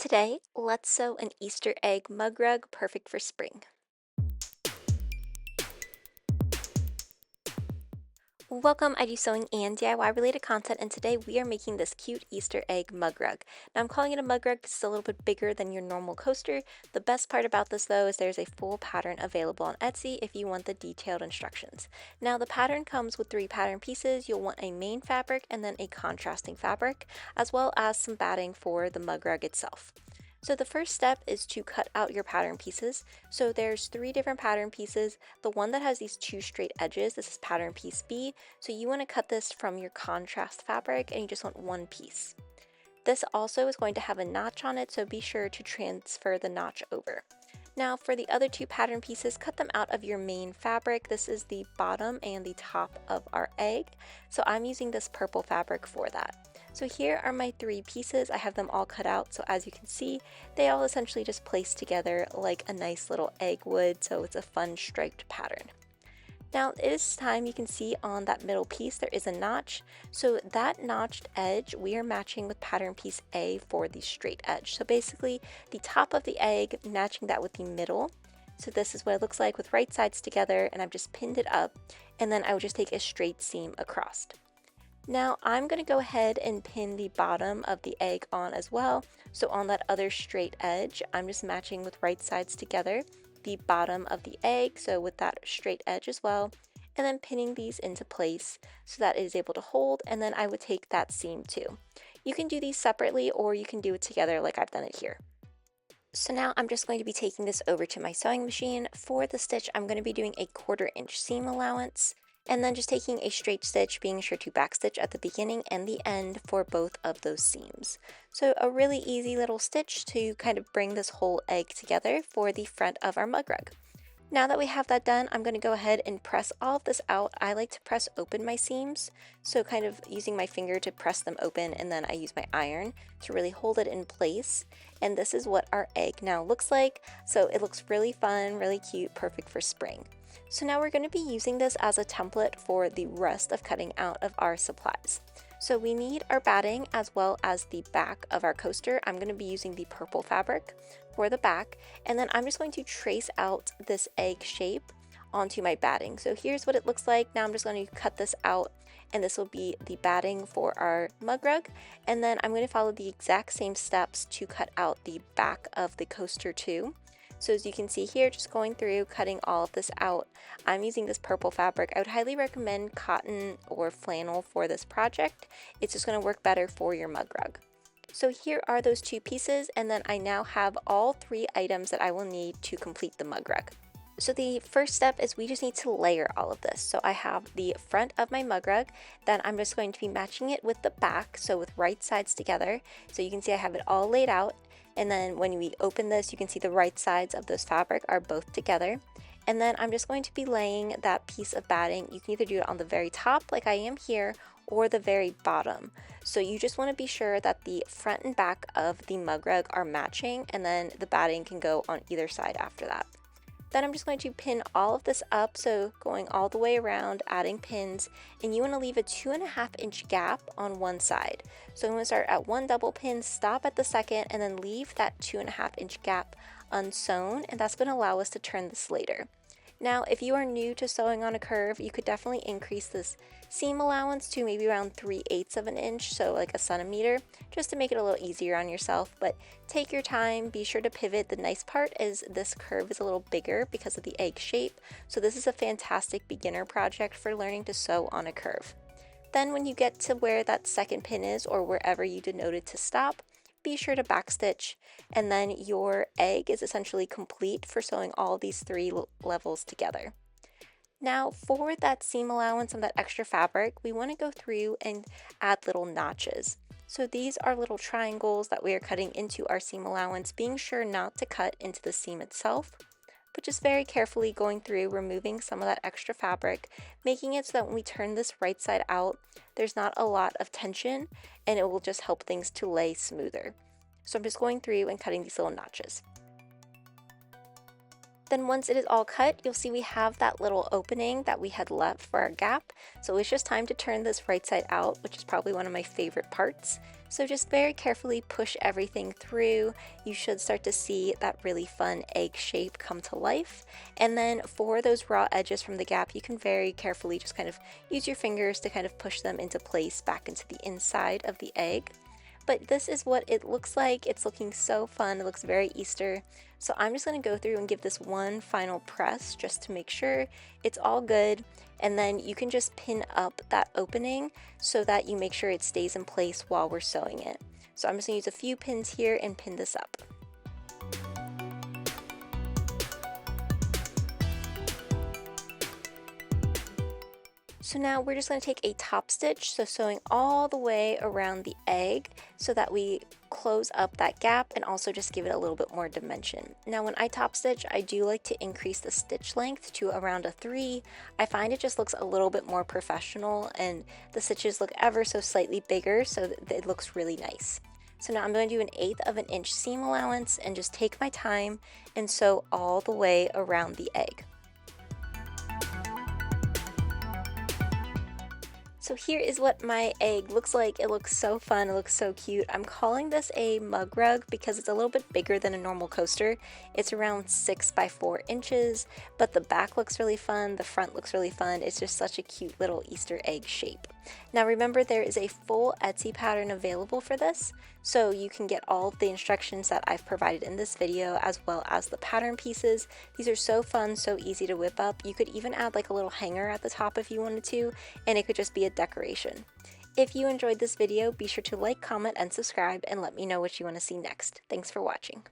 Today, let's sew an Easter egg mug rug perfect for spring. Welcome, I do sewing and DIY related content, and today we are making this cute Easter egg mug rug. Now I'm calling it a mug rug because it's a little bit bigger than your normal coaster. The best part about this though is there's a full pattern available on Etsy if you want the detailed instructions. Now the pattern comes with 3 pattern pieces. You'll want a main fabric and then a contrasting fabric, as well as some batting for the mug rug itself. So the first step is to cut out your pattern pieces. So there's 3 different pattern pieces. The one that has these 2 straight edges, this is pattern piece B. So you want to cut this from your contrast fabric and you just want 1 piece. This also is going to have a notch on it, so be sure to transfer the notch over. Now for the other 2 pattern pieces, cut them out of your main fabric. This is the bottom and the top of our egg. So I'm using this purple fabric for that. So here are my 3 pieces. I have them all cut out, so as you can see, they all essentially just place together like a nice little egg would, so it's a fun striped pattern. Now it is time, you can see on that middle piece there is a notch. So that notched edge we are matching with pattern piece A for the straight edge. So basically the top of the egg matching that with the middle. So this is what it looks like with right sides together, and I've just pinned it up, and then I would just take a straight seam across. Now I'm going to go ahead and pin the bottom of the egg on as well. So on that other straight edge, I'm just matching with right sides together the bottom of the egg, so with that straight edge as well, and then pinning these into place so that it is able to hold, and then I would take that seam too. You can do these separately or you can do it together like I've done it here. So now I'm just going to be taking this over to my sewing machine. For the stitch, I'm going to be doing a 1/4 inch seam allowance, and then just taking a straight stitch, being sure to backstitch at the beginning and the end for both of those seams. So a really easy little stitch to kind of bring this whole egg together for the front of our mug rug. Now that we have that done, I'm going to go ahead and press all of this out. I like to press open my seams, so kind of using my finger to press them open, and then I use my iron to really hold it in place. And this is what our egg now looks like. So it looks really fun, really cute, perfect for spring. So now we're going to be using this as a template for the rest of cutting out of our supplies. So we need our batting as well as the back of our coaster. I'm going to be using the purple fabric for the back, and then I'm just going to trace out this egg shape onto my batting. So here's what it looks like. Now I'm just going to cut this out, and this will be the batting for our mug rug, and then I'm going to follow the exact same steps to cut out the back of the coaster too. So as you can see here, just going through, cutting all of this out. I'm using this purple fabric. I would highly recommend cotton or flannel for this project. It's just going to work better for your mug rug. So here are those 2 pieces, and then I now have all 3 items that I will need to complete the mug rug. So the first step is we just need to layer all of this. So I have the front of my mug rug, then I'm just going to be matching it with the back, so with right sides together. So you can see I have it all laid out, and then when we open this, you can see the right sides of this fabric are both together. And then I'm just going to be laying that piece of batting. You can either do it on the very top like I am here, or the very bottom. So you just want to be sure that the front and back of the mug rug are matching, and then the batting can go on either side after that. Then I'm just going to pin all of this up, so going all the way around, adding pins, and you want to leave a 2.5 inch gap on one side. So I'm going to start at one double pin, stop at the second, and then leave that 2.5 inch gap unsewn, and that's going to allow us to turn this later. Now, if you are new to sewing on a curve, you could definitely increase this seam allowance to maybe around 3/8 of an inch, so like a centimeter, just to make it a little easier on yourself. But take your time, be sure to pivot. The nice part is this curve is a little bigger because of the egg shape, so this is a fantastic beginner project for learning to sew on a curve. Then when you get to where that second pin is, or wherever you denoted to stop, be sure to backstitch, and then your egg is essentially complete for sewing all these 3 levels together. Now for that seam allowance on that extra fabric, we want to go through and add little notches. So these are little triangles that we are cutting into our seam allowance, being sure not to cut into the seam itself, but just very carefully going through, removing some of that extra fabric, making it so that when we turn this right side out, there's not a lot of tension, and it will just help things to lay smoother. So I'm just going through and cutting these little notches. Then once it is all cut, you'll see we have that little opening that we had left for our gap. So it's just time to turn this right side out, which is probably one of my favorite parts. So just very carefully push everything through. You should start to see that really fun egg shape come to life. And then for those raw edges from the gap, you can very carefully just kind of use your fingers to kind of push them into place back into the inside of the egg. But this is what it looks like. It's looking so fun. It looks very Easter. So I'm just going to go through and give this one final press just to make sure it's all good. And then you can just pin up that opening so that you make sure it stays in place while we're sewing it. So I'm just going to use a few pins here and pin this up. So now we're just going to take a top stitch, so sewing all the way around the egg so that we close up that gap and also just give it a little bit more dimension. Now when I top stitch, I do like to increase the stitch length to around a 3. I find it just looks a little bit more professional and the stitches look ever so slightly bigger, so that it looks really nice. So now I'm going to do 1/8 of an inch seam allowance and just take my time and sew all the way around the egg. So here is what my egg looks like. It looks so fun, it looks so cute. I'm calling this a mug rug because it's a little bit bigger than a normal coaster. It's around 6 by 4 inches, but the back looks really fun, the front looks really fun. It's just such a cute little Easter egg shape. Now remember, there is a full Etsy pattern available for this, so you can get all of the instructions that I've provided in this video as well as the pattern pieces. These are so fun, so easy to whip up. You could even add like a little hanger at the top if you wanted to, and it could just be a decoration. If you enjoyed this video, be sure to like, comment, and subscribe, and let me know what you want to see next. Thanks for watching.